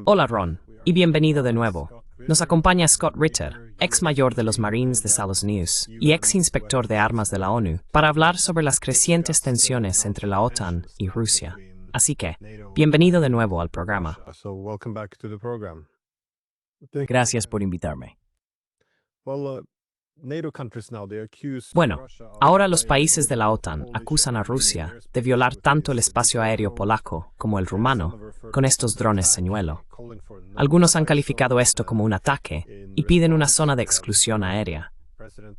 Hola Ron, y bienvenido de nuevo. Nos acompaña Scott Ritter, ex mayor de los Marines de Estados Unidos y ex inspector de armas de la ONU, para hablar sobre las crecientes tensiones entre la OTAN y Rusia. Así que, bienvenido de nuevo al programa. Gracias por invitarme. Bueno, ahora los países de la OTAN acusan a Rusia de violar tanto el espacio aéreo polaco como el rumano con estos drones señuelo. Algunos han calificado esto como un ataque y piden una zona de exclusión aérea.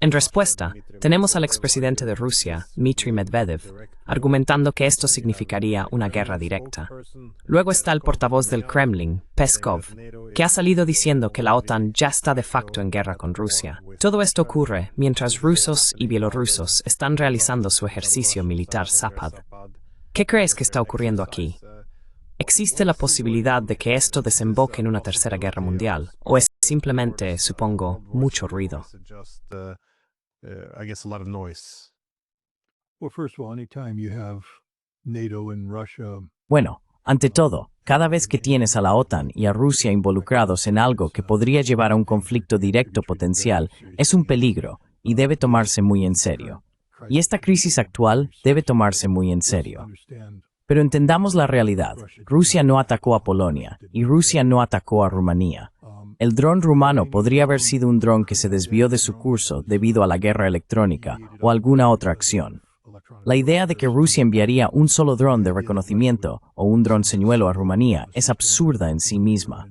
En respuesta, tenemos al expresidente de Rusia, Dmitry Medvedev, argumentando que esto significaría una guerra directa. Luego está el portavoz del Kremlin, Peskov, que ha salido diciendo que la OTAN ya está de facto en guerra con Rusia. Todo esto ocurre mientras rusos y bielorrusos están realizando su ejercicio militar Zapad. ¿Qué crees que está ocurriendo aquí? ¿Existe la posibilidad de que esto desemboque en una tercera guerra mundial? ¿O es simplemente, supongo, mucho ruido? Bueno, ante todo, cada vez que tienes a la OTAN y a Rusia involucrados en algo que podría llevar a un conflicto directo potencial, es un peligro y debe tomarse muy en serio. Y esta crisis actual debe tomarse muy en serio. Pero entendamos la realidad. Rusia no atacó a Polonia y Rusia no atacó a Rumanía. El dron rumano podría haber sido un dron que se desvió de su curso debido a la guerra electrónica o alguna otra acción. La idea de que Rusia enviaría un solo dron de reconocimiento o un dron señuelo a Rumanía es absurda en sí misma.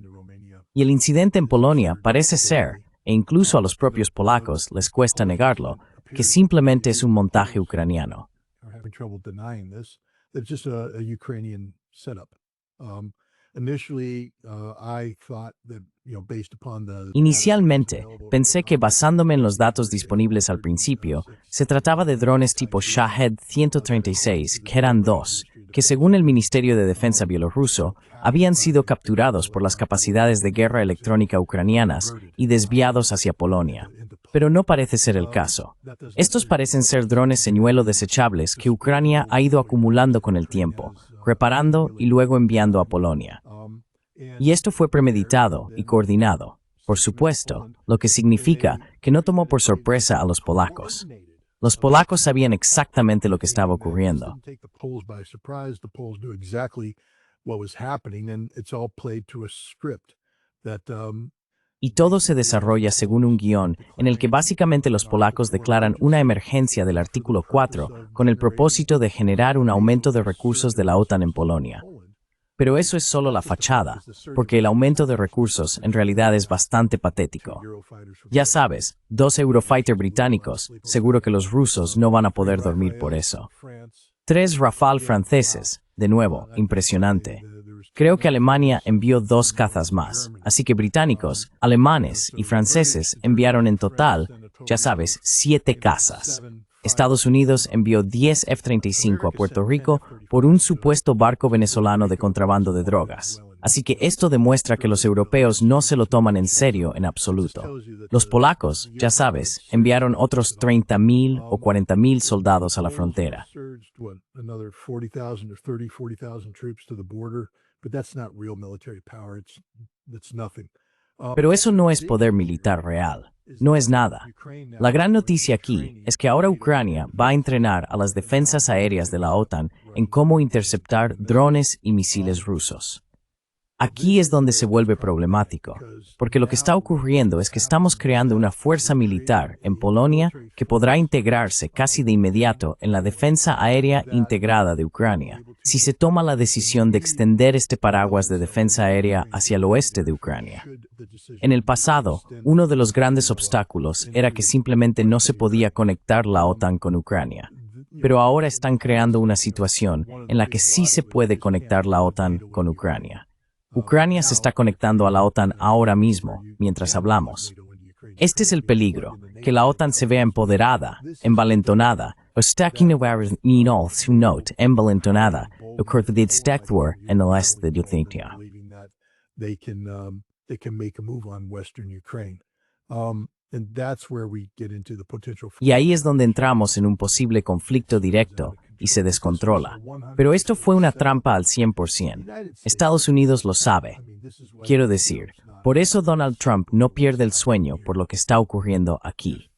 Y el incidente en Polonia parece ser, e incluso a los propios polacos les cuesta negarlo, que simplemente es un montaje ucraniano. It's just a Ukrainian setup. Initially, I thought that, based upon the... Inicialmente, pensé que basándome en los datos disponibles al principio, se trataba de drones tipo Shahed 136, que eran dos, que según el Ministerio de Defensa bielorruso, habían sido capturados por las capacidades de guerra electrónica ucranianas y desviados hacia Polonia. Pero no parece ser el caso. Estos parecen ser drones señuelo desechables que Ucrania ha ido acumulando con el tiempo, reparando y luego enviando a Polonia. Y esto fue premeditado y coordinado, por supuesto, lo que significa que no tomó por sorpresa a los polacos. Los polacos sabían exactamente lo que estaba ocurriendo. Y todo se desarrolla según un guión en el que básicamente los polacos declaran una emergencia del artículo 4 con el propósito de generar un aumento de recursos de la OTAN en Polonia. Pero eso es solo la fachada, porque el aumento de recursos en realidad es bastante patético. Ya sabes, 2 Eurofighter británicos, seguro que los rusos no van a poder dormir por eso. 3 Rafale franceses, de nuevo, impresionante. Creo que Alemania envió 2 cazas más, así que británicos, alemanes y franceses enviaron en total, ya sabes, 7 cazas. Estados Unidos envió 10 F-35 a Puerto Rico por un supuesto barco venezolano de contrabando de drogas. Así que esto demuestra que los europeos no se lo toman en serio en absoluto. Los polacos, ya sabes, enviaron otros 30,000 o 40,000 soldados a la frontera. Pero eso no es poder militar real. No es nada. La gran noticia aquí es que ahora Ucrania va a entrenar a las defensas aéreas de la OTAN en cómo interceptar drones y misiles rusos. Aquí es donde se vuelve problemático, porque lo que está ocurriendo es que estamos creando una fuerza militar en Polonia que podrá integrarse casi de inmediato en la defensa aérea integrada de Ucrania, si se toma la decisión de extender este paraguas de defensa aérea hacia el oeste de Ucrania. En el pasado, uno de los grandes obstáculos era que simplemente no se podía conectar la OTAN con Ucrania. Pero ahora están creando una situación en la que sí se puede conectar la OTAN con Ucrania. Ucrania se está conectando a la OTAN ahora mismo, mientras hablamos. Este es el peligro, que la OTAN se vea empoderada, envalentonada, o envalentonada, en el este de Ucrania. Y ahí es donde entramos en un posible conflicto directo y se descontrola. Pero esto fue una trampa al 100%. Estados Unidos lo sabe. Quiero decir, por eso Donald Trump no pierde el sueño por lo que está ocurriendo aquí.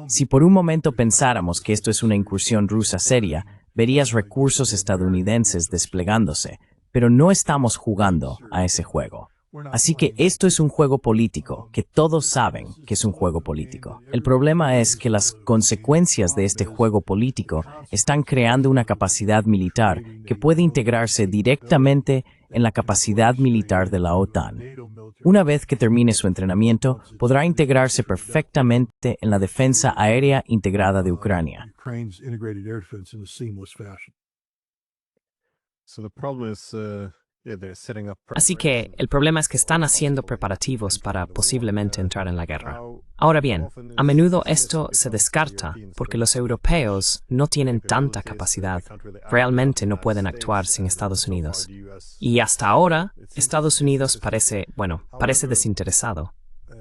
Si por un momento pensáramos que esto es una incursión rusa seria, verías recursos estadounidenses desplegándose, pero no estamos jugando a ese juego. Así que esto es un juego político, que todos saben que es un juego político. El problema es que las consecuencias de este juego político están creando una capacidad militar que puede integrarse directamente en la capacidad militar de la OTAN. Una vez que termine su entrenamiento, podrá integrarse perfectamente en la defensa aérea integrada de Ucrania. Así que el problema es que están haciendo preparativos para posiblemente entrar en la guerra. Ahora bien, a menudo esto se descarta porque los europeos no tienen tanta capacidad. Realmente no pueden actuar sin Estados Unidos. Y hasta ahora, Estados Unidos parece desinteresado.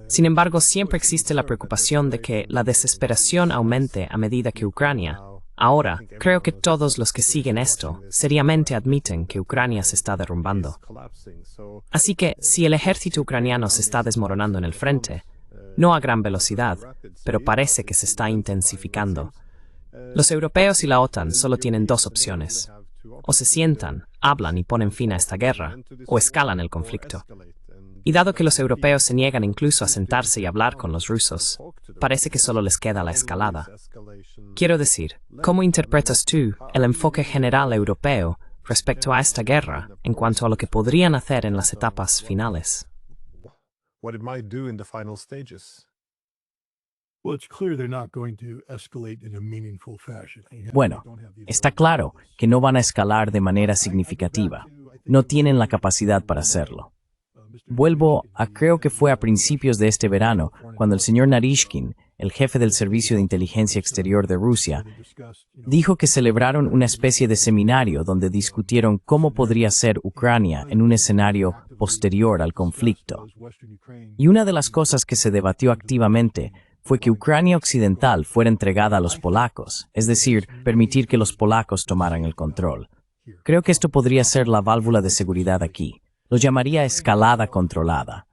Sin embargo, siempre existe la preocupación de que la desesperación aumente a medida que Ucrania. Ahora, creo que todos los que siguen esto seriamente admiten que Ucrania se está derrumbando. Así que, si el ejército ucraniano se está desmoronando en el frente, no a gran velocidad, pero parece que se está intensificando, los europeos y la OTAN solo tienen dos opciones. O se sientan, hablan y ponen fin a esta guerra, o escalan el conflicto. Y dado que los europeos se niegan incluso a sentarse y hablar con los rusos, parece que solo les queda la escalada. Quiero decir, ¿cómo interpretas tú el enfoque general europeo respecto a esta guerra en cuanto a lo que podrían hacer en las etapas finales? Bueno, está claro que no van a escalar de manera significativa. No tienen la capacidad para hacerlo. Vuelvo a creo que fue a principios de este verano, cuando el señor Narishkin, el jefe del Servicio de Inteligencia Exterior de Rusia, dijo que celebraron una especie de seminario donde discutieron cómo podría ser Ucrania en un escenario posterior al conflicto. Y una de las cosas que se debatió activamente fue que Ucrania occidental fuera entregada a los polacos, es decir, permitir que los polacos tomaran el control. Creo que esto podría ser la válvula de seguridad aquí. Lo llamaría escalada controlada.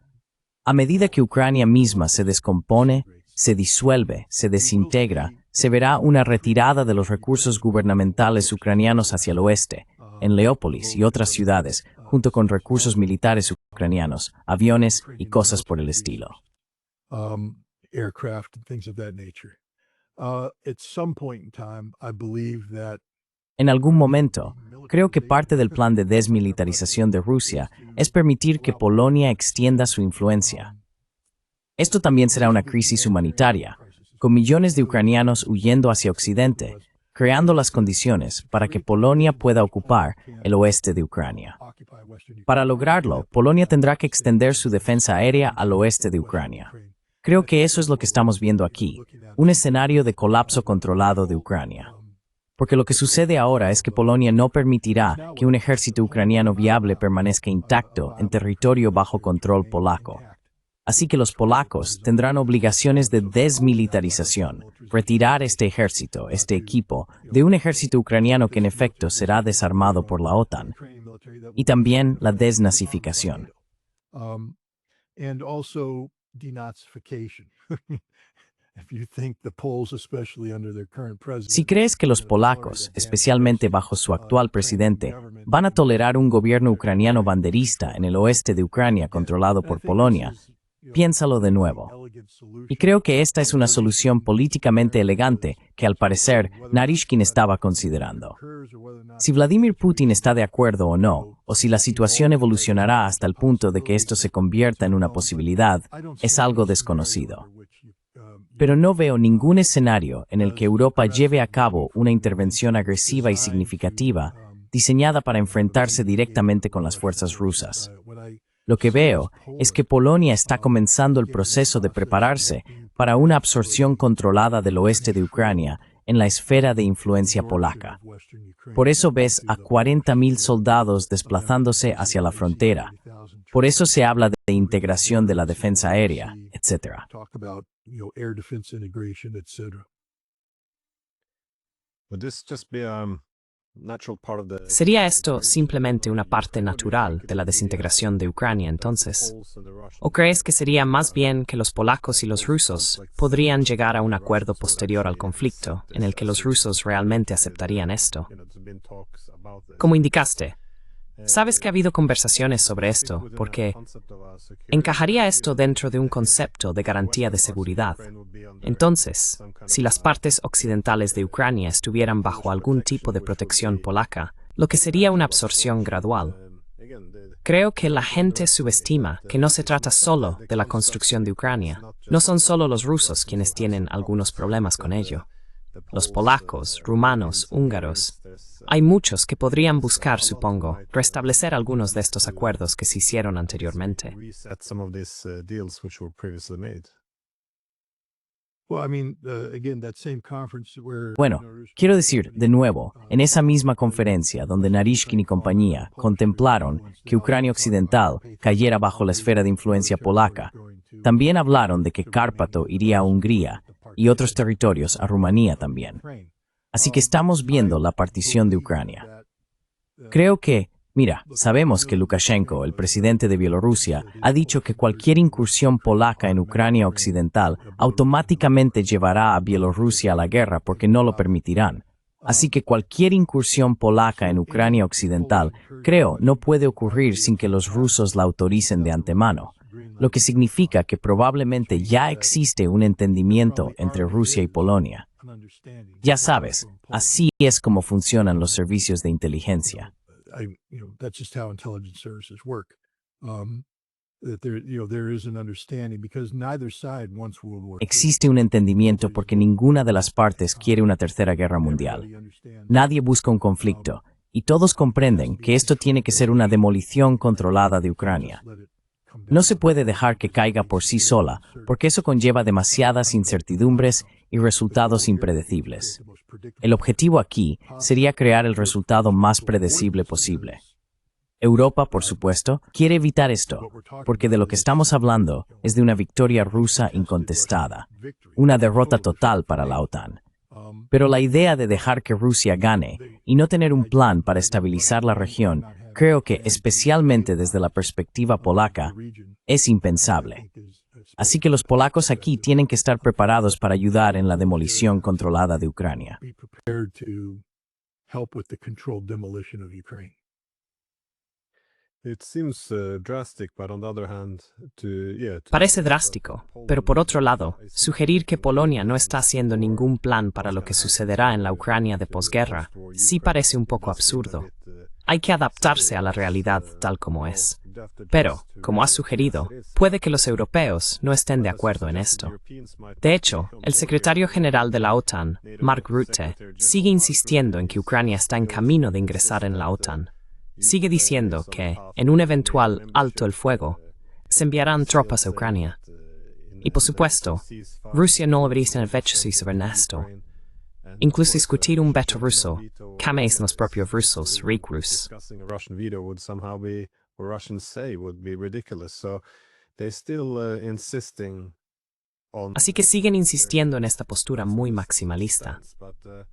A medida que Ucrania misma se descompone, se disuelve, se desintegra, se verá una retirada de los recursos gubernamentales ucranianos hacia el oeste, en Leópolis y otras ciudades, junto con recursos militares ucranianos, aviones y cosas por el estilo. En algún momento, creo que parte del plan de desmilitarización de Rusia es permitir que Polonia extienda su influencia. Esto también será una crisis humanitaria, con millones de ucranianos huyendo hacia Occidente, creando las condiciones para que Polonia pueda ocupar el oeste de Ucrania. Para lograrlo, Polonia tendrá que extender su defensa aérea al oeste de Ucrania. Creo que eso es lo que estamos viendo aquí, un escenario de colapso controlado de Ucrania. Porque lo que sucede ahora es que Polonia no permitirá que un ejército ucraniano viable permanezca intacto en territorio bajo control polaco. Así que los polacos tendrán obligaciones de desmilitarización, retirar este ejército, este equipo, de un ejército ucraniano que en efecto será desarmado por la OTAN, y también la desnazificación. Si crees que los polacos, especialmente bajo su actual presidente, van a tolerar un gobierno ucraniano banderista en el oeste de Ucrania controlado por Polonia, piénsalo de nuevo. Y creo que esta es una solución políticamente elegante que al parecer Narishkin estaba considerando. Si Vladimir Putin está de acuerdo o no, o si la situación evolucionará hasta el punto de que esto se convierta en una posibilidad, es algo desconocido. Pero no veo ningún escenario en el que Europa lleve a cabo una intervención agresiva y significativa diseñada para enfrentarse directamente con las fuerzas rusas. Lo que veo es que Polonia está comenzando el proceso de prepararse para una absorción controlada del oeste de Ucrania en la esfera de influencia polaca. Por eso ves a 40.000 soldados desplazándose hacia la frontera. Por eso se habla de integración de la defensa aérea, etc. ¿Sería esto simplemente una parte natural de la desintegración de Ucrania entonces? ¿O crees que sería más bien que los polacos y los rusos podrían llegar a un acuerdo posterior al conflicto en el que los rusos realmente aceptarían esto? Como indicaste, sabes que ha habido conversaciones sobre esto, porque encajaría esto dentro de un concepto de garantía de seguridad. Entonces, si las partes occidentales de Ucrania estuvieran bajo algún tipo de protección polaca, lo que sería una absorción gradual. Creo que la gente subestima que no se trata solo de la construcción de Ucrania. No son solo los rusos quienes tienen algunos problemas con ello. Los polacos, rumanos, húngaros. Hay muchos que podrían buscar, supongo, restablecer algunos de estos acuerdos que se hicieron anteriormente. Bueno, quiero decir, de nuevo, en esa misma conferencia donde Naryshkin y compañía contemplaron que Ucrania Occidental cayera bajo la esfera de influencia polaca, también hablaron de que Cárpato iría a Hungría y otros territorios a Rumanía también. Así que estamos viendo la partición de Ucrania. Creo que, mira, sabemos que Lukashenko, el presidente de Bielorrusia, ha dicho que cualquier incursión polaca en Ucrania Occidental automáticamente llevará a Bielorrusia a la guerra porque no lo permitirán. Así que cualquier incursión polaca en Ucrania Occidental, creo, no puede ocurrir sin que los rusos la autoricen de antemano, lo que significa que probablemente ya existe un entendimiento entre Rusia y Polonia. Ya sabes, así es como funcionan los servicios de inteligencia. Existe un entendimiento porque ninguna de las partes quiere una tercera guerra mundial. Nadie busca un conflicto, y todos comprenden que esto tiene que ser una demolición controlada de Ucrania. No se puede dejar que caiga por sí sola, porque eso conlleva demasiadas incertidumbres y resultados impredecibles. El objetivo aquí sería crear el resultado más predecible posible. Europa, por supuesto, quiere evitar esto, porque de lo que estamos hablando es de una victoria rusa incontestada, una derrota total para la OTAN. Pero la idea de dejar que Rusia gane y no tener un plan para estabilizar la región, creo que, especialmente desde la perspectiva polaca, es impensable. Así que los polacos aquí tienen que estar preparados para ayudar en la demolición controlada de Ucrania. Parece drástico, pero por otro lado, sugerir que Polonia no está haciendo ningún plan para lo que sucederá en la Ucrania de posguerra sí parece un poco absurdo. Hay que adaptarse a la realidad tal como es. Pero, como has sugerido, puede que los europeos no estén de acuerdo en esto. De hecho, el secretario general de la OTAN, Mark Rutte, sigue insistiendo en que Ucrania está en camino de ingresar en la OTAN. Sigue diciendo que, en un eventual alto el fuego, se enviarán tropas a Ucrania. Y por supuesto, Rusia no habría hecho sobre esto. Incluso discutir un veto ruso, ¿qué dicen los propios rusos, Rus? Así que siguen insistiendo en esta postura muy maximalista.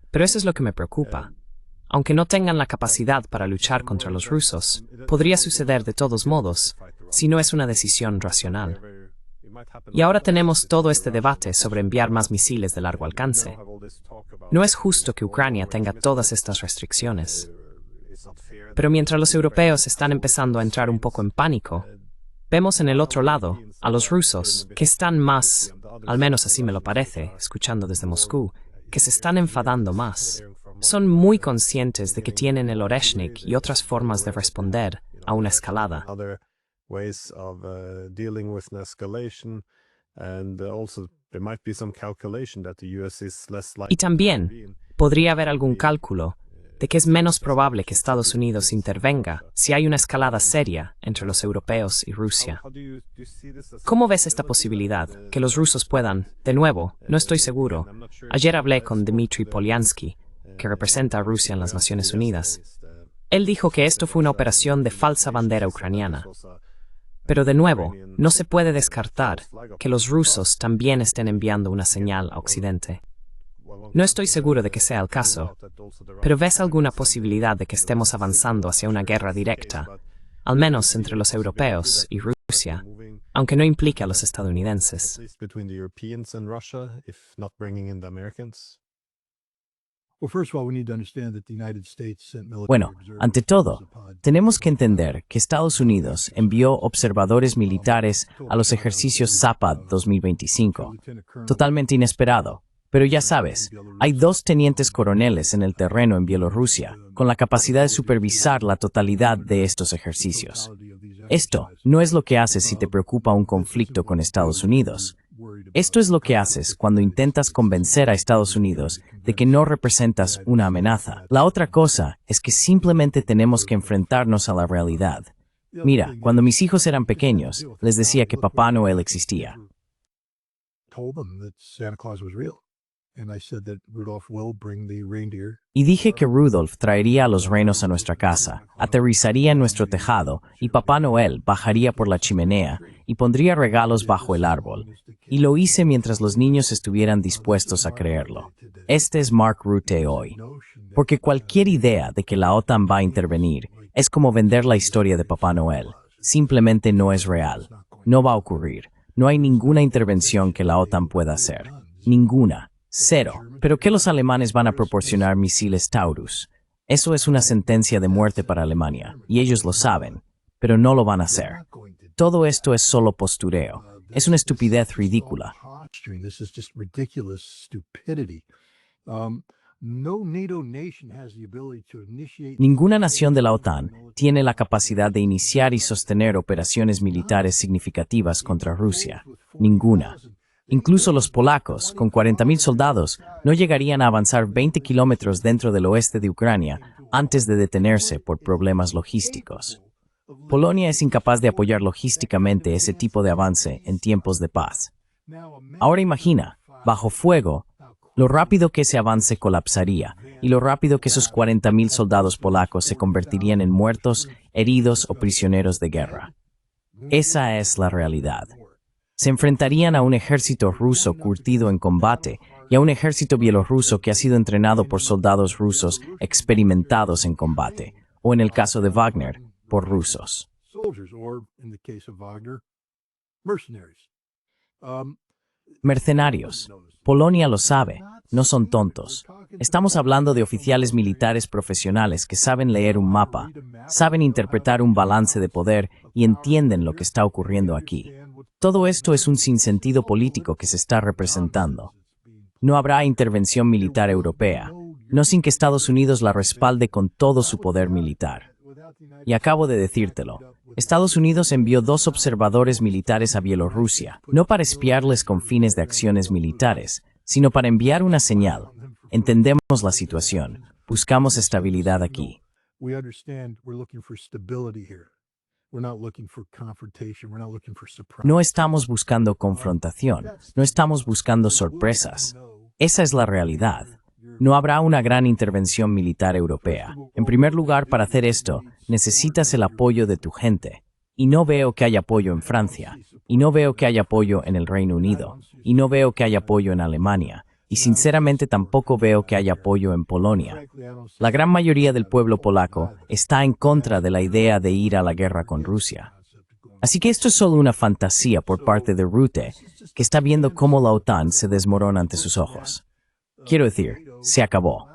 Pero eso es lo que me preocupa. Aunque no tengan la capacidad para luchar contra los rusos, podría suceder de todos modos, si no es una decisión racional. Y ahora tenemos todo este debate sobre enviar más misiles de largo alcance. No es justo que Ucrania tenga todas estas restricciones. Pero mientras los europeos están empezando a entrar un poco en pánico, vemos en el otro lado a los rusos, que están más, al menos así me lo parece, escuchando desde Moscú, que se están enfadando más. Son muy conscientes de que tienen el Oreshnik y otras formas de responder a una escalada. Y también podría haber algún cálculo de que es menos probable que Estados Unidos intervenga si hay una escalada seria entre los europeos y Rusia. ¿Cómo ves esta posibilidad? Que los rusos puedan, de nuevo, no estoy seguro. Ayer hablé con Dmitry Polyansky, que representa a Rusia en las Naciones Unidas. Él dijo que esto fue una operación de falsa bandera ucraniana. Pero de nuevo, no se puede descartar que los rusos también estén enviando una señal a Occidente. No estoy seguro de que sea el caso, pero ¿ves alguna posibilidad de que estemos avanzando hacia una guerra directa, al menos entre los europeos y Rusia, aunque no implique a los estadounidenses? Bueno, ante todo, tenemos que entender que Estados Unidos envió observadores militares a los ejercicios Zapad 2025, totalmente inesperado. Pero ya sabes, hay 2 tenientes coroneles en el terreno en Bielorrusia, con la capacidad de supervisar la totalidad de estos ejercicios. Esto no es lo que haces si te preocupa un conflicto con Estados Unidos. Esto es lo que haces cuando intentas convencer a Estados Unidos de que no representas una amenaza. La otra cosa es que simplemente tenemos que enfrentarnos a la realidad. Mira, cuando mis hijos eran pequeños, les decía que Papá Noel existía. Y dije que Rudolf traería a los renos a nuestra casa, aterrizaría en nuestro tejado, y Papá Noel bajaría por la chimenea y pondría regalos bajo el árbol. Y lo hice mientras los niños estuvieran dispuestos a creerlo. Este es Mark Rutte hoy. Porque cualquier idea de que la OTAN va a intervenir es como vender la historia de Papá Noel. Simplemente no es real. No va a ocurrir. No hay ninguna intervención que la OTAN pueda hacer. Ninguna. Cero. ¿Pero qué los alemanes van a proporcionar misiles Taurus? Eso es una sentencia de muerte para Alemania, y ellos lo saben, pero no lo van a hacer. Todo esto es solo postureo. Es una estupidez ridícula. Ninguna nación de la OTAN tiene la capacidad de iniciar y sostener operaciones militares significativas contra Rusia. Ninguna. Incluso los polacos, con 40.000 soldados, no llegarían a avanzar 20 kilómetros dentro del oeste de Ucrania antes de detenerse por problemas logísticos. Polonia es incapaz de apoyar logísticamente ese tipo de avance en tiempos de paz. Ahora imagina, bajo fuego, lo rápido que ese avance colapsaría y lo rápido que esos 40.000 soldados polacos se convertirían en muertos, heridos o prisioneros de guerra. Esa es la realidad. Se enfrentarían a un ejército ruso curtido en combate y a un ejército bielorruso que ha sido entrenado por soldados rusos experimentados en combate, o en el caso de Wagner, por rusos. Mercenarios. Polonia lo sabe, no son tontos. Estamos hablando de oficiales militares profesionales que saben leer un mapa, saben interpretar un balance de poder y entienden lo que está ocurriendo aquí. Todo esto es un sinsentido político que se está representando. No habrá intervención militar europea, no sin que Estados Unidos la respalde con todo su poder militar. Y acabo de decírtelo. Estados Unidos envió 2 observadores militares a Bielorrusia, no para espiarles con fines de acciones militares, sino para enviar una señal. Entendemos la situación, buscamos estabilidad aquí. No estamos buscando confrontación, no estamos buscando sorpresas. Esa es la realidad. No habrá una gran intervención militar europea. En primer lugar, para hacer esto, necesitas el apoyo de tu gente. Y no veo que haya apoyo en Francia, y no veo que haya apoyo en el Reino Unido, y no veo que haya apoyo en Alemania, y sinceramente tampoco veo que haya apoyo en Polonia. La gran mayoría del pueblo polaco está en contra de la idea de ir a la guerra con Rusia. Así que esto es solo una fantasía por parte de Rutte, que está viendo cómo la OTAN se desmorona ante sus ojos. Quiero decir, se acabó.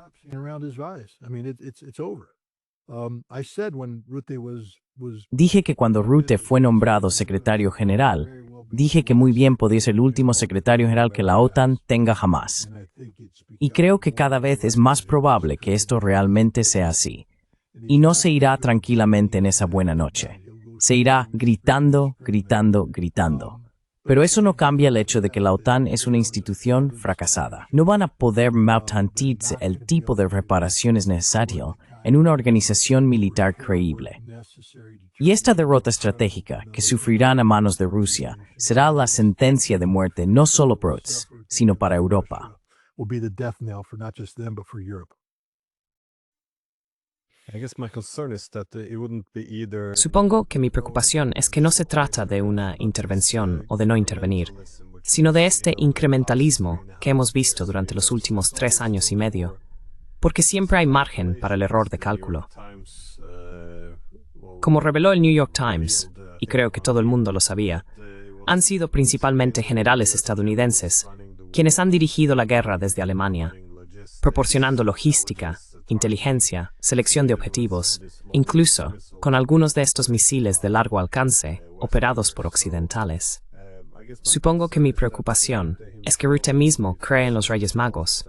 Dije que cuando Rutte fue nombrado secretario general, dije que muy bien podía ser el último secretario general que la OTAN tenga jamás. Y creo que cada vez es más probable que esto realmente sea así. Y no se irá tranquilamente en esa buena noche. Se irá gritando, gritando, gritando. Pero eso no cambia el hecho de que la OTAN es una institución fracasada. No van a poder mantenerse el tipo de reparaciones necesario en una organización militar creíble. Y esta derrota estratégica que sufrirán a manos de Rusia será la sentencia de muerte no solo para ellos, sino para Europa. Supongo que mi preocupación es que no se trata de una intervención o de no intervenir, sino de este incrementalismo que hemos visto durante los últimos 3 años y medio, porque siempre hay margen para el error de cálculo. Como reveló el New York Times, y creo que todo el mundo lo sabía, han sido principalmente generales estadounidenses quienes han dirigido la guerra desde Alemania, proporcionando logística, inteligencia, selección de objetivos, incluso con algunos de estos misiles de largo alcance operados por occidentales. Supongo que mi preocupación es que Rutte mismo cree en los Reyes Magos,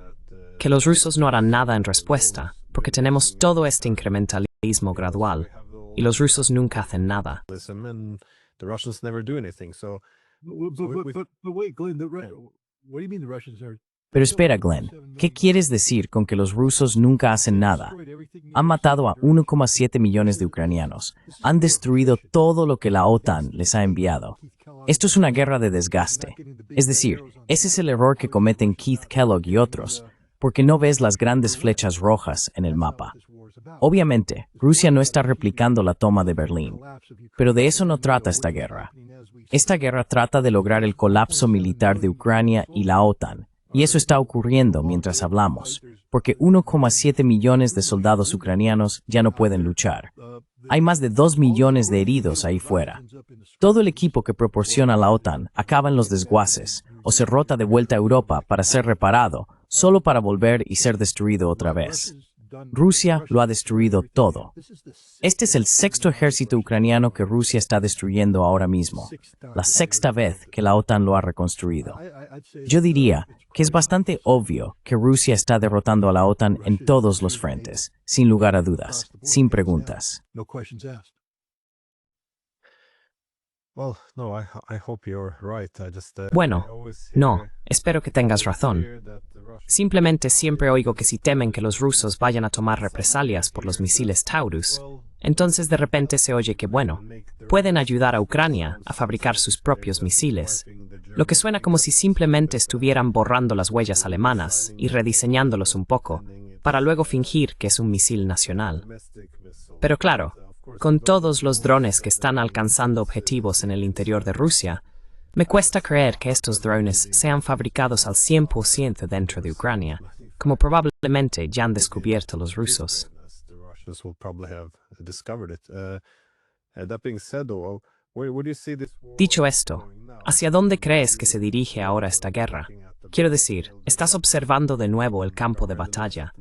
que los rusos no harán nada en respuesta, porque tenemos todo este incrementalismo gradual, y los rusos nunca hacen nada. But wait, Glenn, what do you mean the Russians are? Pero espera, Glenn, ¿qué quieres decir con que los rusos nunca hacen nada? Han matado a 1,7 millones de ucranianos. Han destruido todo lo que la OTAN les ha enviado. Esto es una guerra de desgaste. Es decir, ese es el error que cometen Keith Kellogg y otros, porque no ves las grandes flechas rojas en el mapa. Obviamente, Rusia no está replicando la toma de Berlín, pero de eso no trata esta guerra. Esta guerra trata de lograr el colapso militar de Ucrania y la OTAN, y eso está ocurriendo mientras hablamos, porque 1,7 millones de soldados ucranianos ya no pueden luchar. Hay más de 2 millones de heridos ahí fuera. Todo el equipo que proporciona la OTAN acaba en los desguaces, o se rota de vuelta a Europa para ser reparado, solo para volver y ser destruido otra vez. Rusia lo ha destruido todo. Este es el 6º ejército ucraniano que Rusia está destruyendo ahora mismo, la 6ª vez que la OTAN lo ha reconstruido. Yo diría que es bastante obvio que Rusia está derrotando a la OTAN en todos los frentes, sin lugar a dudas, sin preguntas. Bueno, no, espero que tengas razón. Simplemente siempre oigo que si temen que los rusos vayan a tomar represalias por los misiles Taurus, entonces de repente se oye que, bueno, pueden ayudar a Ucrania a fabricar sus propios misiles, lo que suena como si simplemente estuvieran borrando las huellas alemanas y rediseñándolos un poco, para luego fingir que es un misil nacional. Pero claro, con todos los drones que están alcanzando objetivos en el interior de Rusia, me cuesta creer que estos drones sean fabricados al 100% dentro de Ucrania, como probablemente ya han descubierto los rusos. Dicho esto, ¿hacia dónde crees que se dirige ahora esta guerra? Quiero decir, estás observando de nuevo el campo de batalla.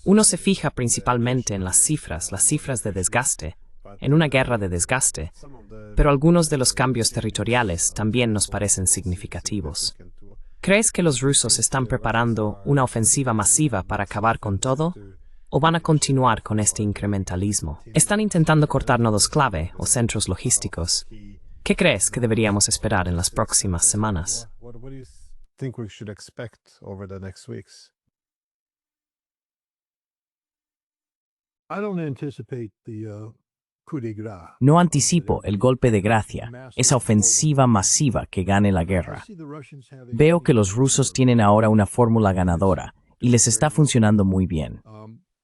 Uno se fija principalmente en las cifras de desgaste, en una guerra de desgaste, pero algunos de los cambios territoriales también nos parecen significativos. ¿Crees que los rusos están preparando una ofensiva masiva para acabar con todo? ¿O van a continuar con este incrementalismo? ¿Están intentando cortar nodos clave o centros logísticos? ¿Qué crees que deberíamos esperar en las próximas semanas? No anticipo el golpe de gracia, esa ofensiva masiva que gane la guerra. Veo que los rusos tienen ahora una fórmula ganadora y les está funcionando muy bien.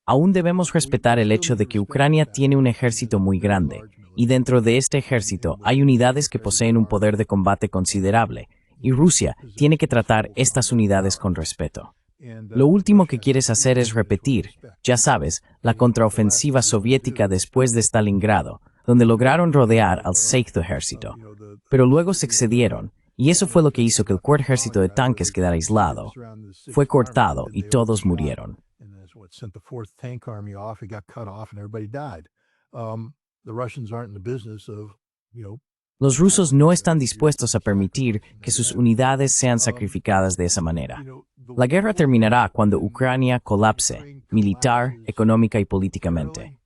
Aún debemos respetar el hecho de que Ucrania tiene un ejército muy grande, y dentro de este ejército hay unidades que poseen un poder de combate considerable, y Rusia tiene que tratar estas unidades con respeto. Lo último que quieres hacer es repetir, ya sabes, la contraofensiva soviética después de Stalingrado, donde lograron rodear al Sexto Ejército. Pero luego se excedieron, y eso fue lo que hizo que el Cuarto Ejército de tanques quedara aislado. Fue cortado y todos murieron. Los rusos no están dispuestos a permitir que sus unidades sean sacrificadas de esa manera. La guerra terminará cuando Ucrania colapse, militar, económica y políticamente.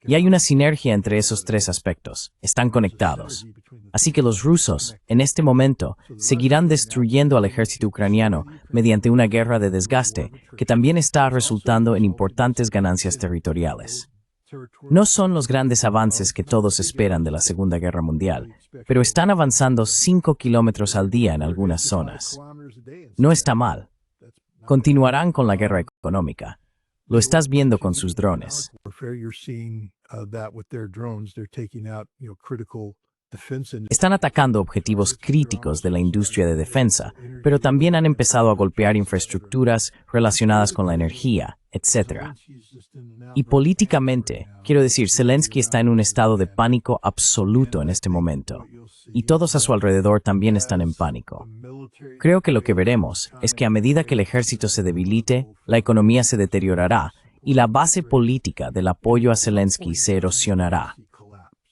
Y hay una sinergia entre esos 3 aspectos. Están conectados. Así que los rusos, en este momento, seguirán destruyendo al ejército ucraniano mediante una guerra de desgaste que también está resultando en importantes ganancias territoriales. No son los grandes avances que todos esperan de la Segunda Guerra Mundial, pero están avanzando 5 kilómetros al día en algunas zonas. No está mal. Continuarán con la guerra económica. Lo estás viendo con sus drones. Están atacando objetivos críticos de la industria de defensa, pero también han empezado a golpear infraestructuras relacionadas con la energía, etc. Y políticamente, quiero decir, Zelensky está en un estado de pánico absoluto en este momento, y todos a su alrededor también están en pánico. Creo que lo que veremos es que a medida que el ejército se debilite, la economía se deteriorará y la base política del apoyo a Zelensky se erosionará.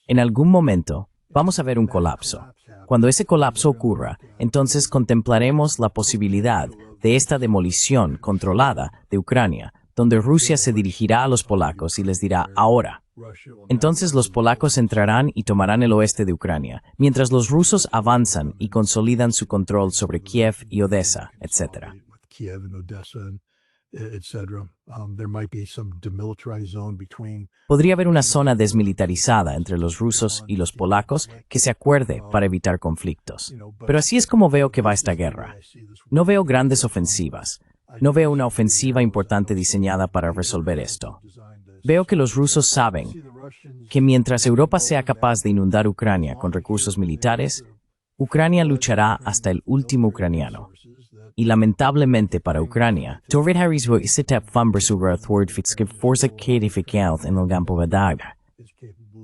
En algún momento, vamos a ver un colapso. Cuando ese colapso ocurra, entonces contemplaremos la posibilidad de esta demolición controlada de Ucrania, donde Rusia se dirigirá a los polacos y les dirá ahora. Entonces los polacos entrarán y tomarán el oeste de Ucrania, mientras los rusos avanzan y consolidan su control sobre Kiev y Odessa, etc. Podría haber una zona desmilitarizada entre los rusos y los polacos que se acuerde para evitar conflictos. Pero así es como veo que va esta guerra. No veo grandes ofensivas. No veo una ofensiva importante diseñada para resolver esto. Veo que los rusos saben que mientras Europa sea capaz de inundar Ucrania con recursos militares, Ucrania luchará hasta el último ucraniano. Y lamentablemente para Ucrania,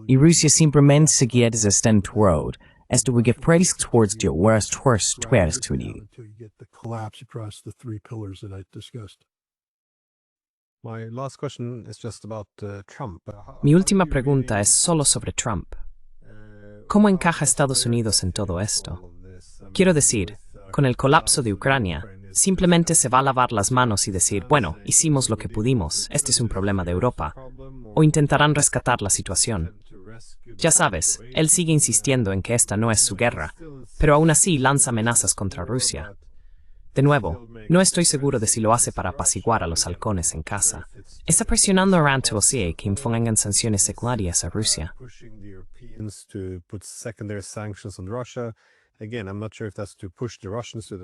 y Rusia simplemente seguirá desestando esto que towards the worst Mi última pregunta es solo sobre Trump. ¿Cómo encaja Estados Unidos en todo esto? Quiero decir, con el colapso de Ucrania, simplemente se va a lavar las manos y decir, bueno, hicimos lo que pudimos, este es un problema de Europa, o intentarán rescatar la situación. Ya sabes, él sigue insistiendo en que esta no es su guerra, pero aún así lanza amenazas contra Rusia. De nuevo, no estoy seguro de si lo hace para apaciguar a los halcones en casa. Está presionando a Rand que impongan sanciones secundarias a Rusia.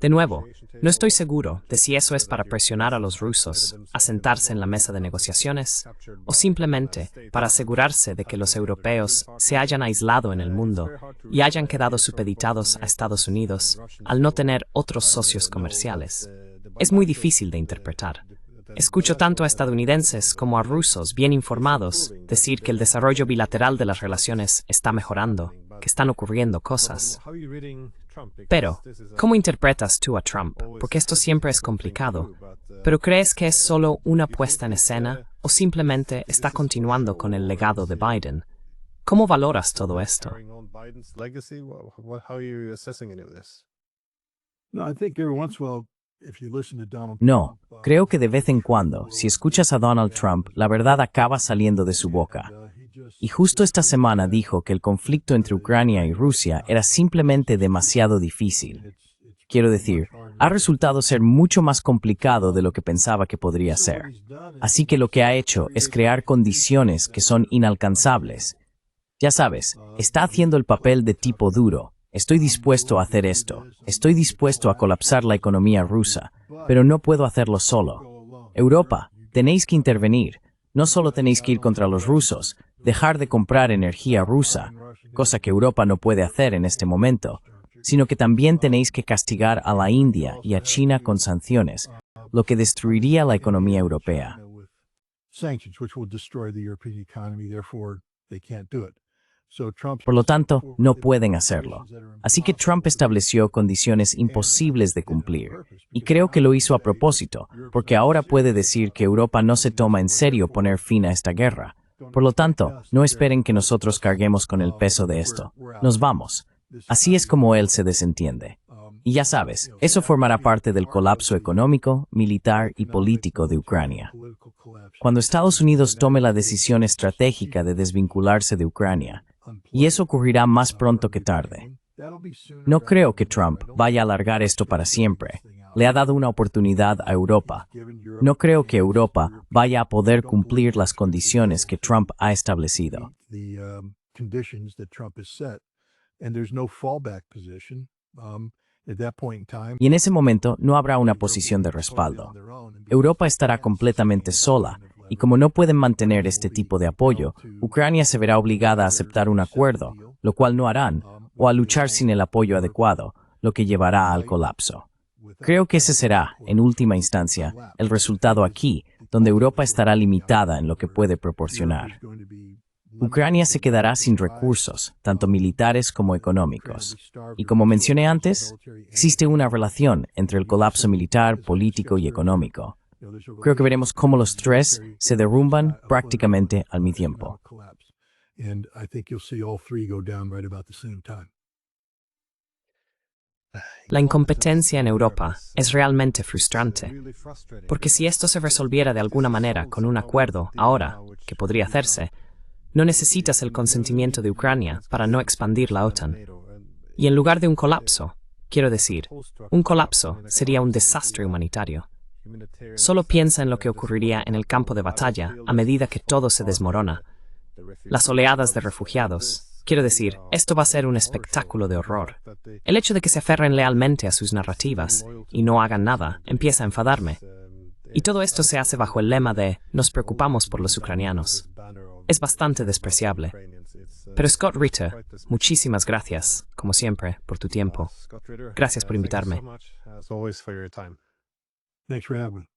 De nuevo, no estoy seguro de si eso es para presionar a los rusos a sentarse en la mesa de negociaciones o simplemente para asegurarse de que los europeos se hayan aislado en el mundo y hayan quedado supeditados a Estados Unidos al no tener otros socios comerciales. Es muy difícil de interpretar. Escucho tanto a estadounidenses como a rusos bien informados decir que el desarrollo bilateral de las relaciones está mejorando, que están ocurriendo cosas. Pero, ¿cómo interpretas tú a Trump? Porque esto siempre es complicado. ¿Pero crees que es solo una puesta en escena o simplemente está continuando con el legado de Biden? ¿Cómo valoras todo esto? No, creo que de vez en cuando, si escuchas a Donald Trump, la verdad acaba saliendo de su boca. Y justo esta semana dijo que el conflicto entre Ucrania y Rusia era simplemente demasiado difícil. Quiero decir, ha resultado ser mucho más complicado de lo que pensaba que podría ser. Así que lo que ha hecho es crear condiciones que son inalcanzables. Ya sabes, está haciendo el papel de tipo duro. Estoy dispuesto a hacer esto. Estoy dispuesto a colapsar la economía rusa, pero no puedo hacerlo solo. Europa, tenéis que intervenir. No solo tenéis que ir contra los rusos, dejar de comprar energía rusa, cosa que Europa no puede hacer en este momento, sino que también tenéis que castigar a la India y a China con sanciones, lo que destruiría la economía europea. Por lo tanto, no pueden hacerlo. Así que Trump estableció condiciones imposibles de cumplir. Y creo que lo hizo a propósito, porque ahora puede decir que Europa no se toma en serio poner fin a esta guerra. Por lo tanto, no esperen que nosotros carguemos con el peso de esto. Nos vamos. Así es como él se desentiende. Y ya sabes, eso formará parte del colapso económico, militar y político de Ucrania. Cuando Estados Unidos tome la decisión estratégica de desvincularse de Ucrania, y eso ocurrirá más pronto que tarde. No creo que Trump vaya a alargar esto para siempre. Le ha dado una oportunidad a Europa. No creo que Europa vaya a poder cumplir las condiciones que Trump ha establecido. Y en ese momento no habrá una posición de respaldo. Europa estará completamente sola, y como no pueden mantener este tipo de apoyo, Ucrania se verá obligada a aceptar un acuerdo, lo cual no harán, o a luchar sin el apoyo adecuado, lo que llevará al colapso. Creo que ese será, en última instancia, el resultado aquí, donde Europa estará limitada en lo que puede proporcionar. Ucrania se quedará sin recursos, tanto militares como económicos. Y como mencioné antes, existe una relación entre el colapso militar, político y económico. Creo que veremos cómo los tres se derrumban prácticamente al mismo tiempo. La incompetencia en Europa es realmente frustrante, porque si esto se resolviera de alguna manera con un acuerdo ahora, que podría hacerse, no necesitas el consentimiento de Ucrania para no expandir la OTAN. Y en lugar de un colapso, quiero decir, un colapso sería un desastre humanitario. Solo piensa en lo que ocurriría en el campo de batalla a medida que todo se desmorona. Las oleadas de refugiados. Quiero decir, esto va a ser un espectáculo de horror. El hecho de que se aferren lealmente a sus narrativas y no hagan nada empieza a enfadarme. Y todo esto se hace bajo el lema de «nos preocupamos por los ucranianos». Es bastante despreciable. Pero Scott Ritter, muchísimas gracias, como siempre, por tu tiempo. Gracias por invitarme. Thanks for having me.